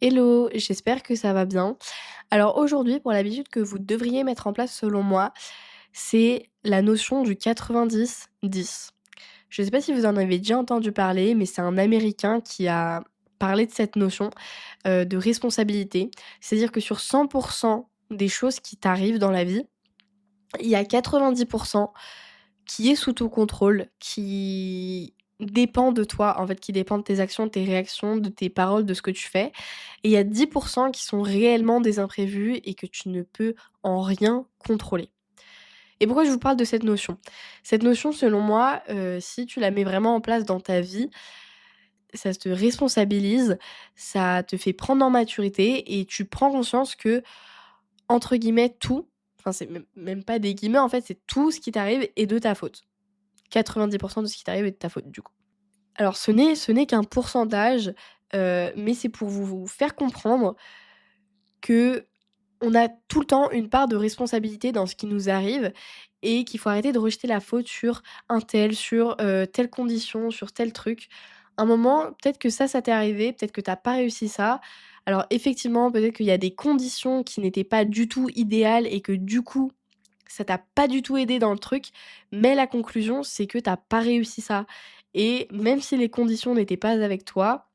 Hello, j'espère que ça va bien. Alors aujourd'hui, pour l'habitude que vous devriez mettre en place selon moi, c'est la notion du 90-10. Je ne sais pas si vous en avez déjà entendu parler, mais c'est un Américain qui a parlé de cette notion de responsabilité. C'est-à-dire que sur 100% des choses qui t'arrivent dans la vie, il y a 90% qui est sous ton contrôle, qui dépend de toi, en fait, qui dépend de tes actions, de tes réactions, de tes paroles, de ce que tu fais. Et il y a 10% qui sont réellement des imprévus et que tu ne peux en rien contrôler. Et pourquoi je vous parle de cette notion? Cette notion, selon moi, si tu la mets vraiment en place dans ta vie, ça te responsabilise, ça te fait prendre en maturité et tu prends conscience que, entre guillemets, tout, enfin c'est même pas des guillemets, en fait, c'est tout ce qui t'arrive est de ta faute. 90 de ce qui t'arrive est de ta faute, du coup. Alors ce n'est qu'un pourcentage, mais c'est pour vous faire comprendre que on a tout le temps une part de responsabilité dans ce qui nous arrive et qu'il faut arrêter de rejeter la faute sur un tel, sur, telle condition, sur tel truc. Un moment, peut-être que ça t'est arrivé, peut-être que t'as pas réussi ça. Alors effectivement, peut-être qu'il y a des conditions qui n'étaient pas du tout idéales et que du coup, ça t'a pas du tout aidé dans le truc, mais la conclusion, c'est que t'as pas réussi ça et même si les conditions n'étaient pas avec toi,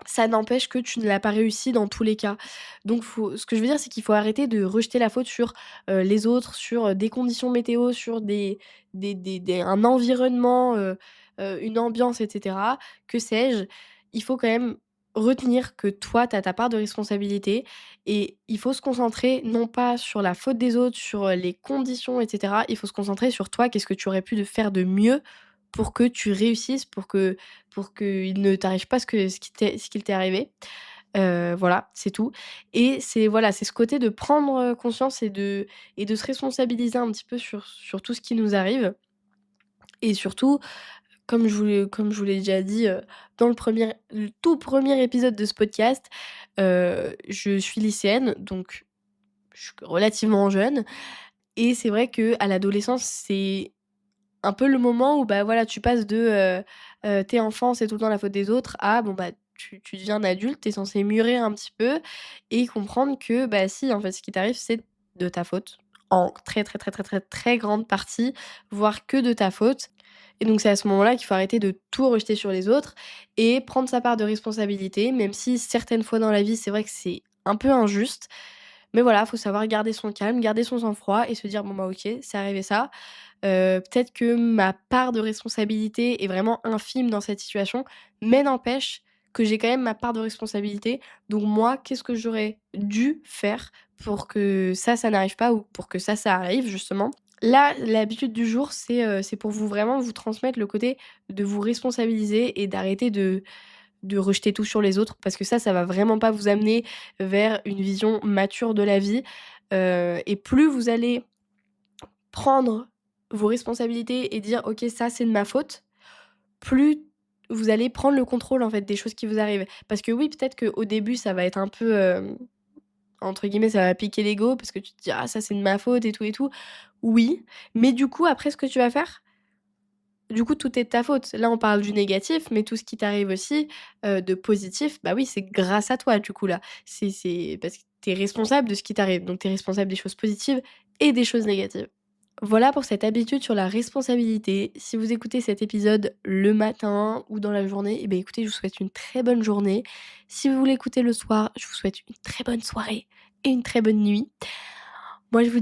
ça n'empêche que tu ne l'as pas réussi dans tous les cas. Donc ce que je veux dire, c'est qu'il faut arrêter de rejeter la faute sur, les autres, sur, des conditions météo, sur des un environnement, une ambiance et cetera, que sais-je. Il faut quand même retenir que toi, tu as ta part de responsabilité et il faut se concentrer non pas sur la faute des autres, sur, les conditions et cetera. Il faut se concentrer sur toi, qu'est-ce que tu aurais pu de faire de mieux pour que tu réussisses, pour qu'il ne t'arrive pas ce qu'il t'est arrivé. Voilà, c'est tout et c'est voilà, c'est ce côté de prendre, conscience et de se responsabiliser un petit peu sur tout ce qui nous arrive et surtout, comme je vous l'ai déjà dit, dans le tout premier épisode de ce podcast, je suis lycéenne, donc je suis relativement jeune et c'est vrai qu'à l'adolescence, c'est un peu le moment où, bah, voilà, tu passes de, tu enfant, c'est tout le temps la faute des autres à bon, bah, tu deviens un adulte, tu es censé mûrir un petit peu et comprendre que, bah, si, en fait, ce qui t'arrive, c'est de ta faute, en très, très, très, très, très, très grande partie, voire que de ta faute et donc c'est à ce moment-là qu'il faut arrêter de tout rejeter sur les autres et prendre sa part de responsabilité, même si certaines fois dans la vie, c'est vrai que c'est un peu injuste. Mais voilà, faut savoir garder son calme, garder son sang-froid et se dire: «Bon, bah, OK, c'est arrivé ça, peut-être que ma part de responsabilité est vraiment infime dans cette situation, mais n'empêche que j'ai quand même ma part de responsabilité. Donc moi, qu'est-ce que j'aurais dû faire pour que ça n'arrive pas ou pour que ça arrive justement?» Là, l'habitude du jour, c'est pour vous vraiment vous transmettre le côté de vous responsabiliser et d'arrêter de rejeter tout sur les autres parce que ça va vraiment pas vous amener vers une vision mature de la vie, et plus vous allez prendre vos responsabilités et dire: «OK, ça, c'est de ma faute», plus vous allez prendre le contrôle, en fait, des choses qui vous arrivent. Parce que oui, peut-être qu'au début, ça va être un peu, entre guillemets, «ça va piquer l'ego» parce que tu te dis: «Ah ça, c'est de ma faute et tout et tout». Oui, mais du coup, après ce que tu vas faire, du coup, tout est de ta faute. Là, on parle du négatif, mais tout ce qui t'arrive aussi, de positif, bah oui, c'est grâce à toi, du coup, là. C'est parce que tu es responsable de ce qui t'arrive, donc tu es responsable des choses positives et des choses négatives. Voilà pour cette habitude sur la responsabilité. Si vous écoutez cet épisode le matin ou dans la journée, eh bien écoutez, je vous souhaite une très bonne journée. Si vous l'écoutez le soir, je vous souhaite une très bonne soirée et une très bonne nuit. Moi, je vous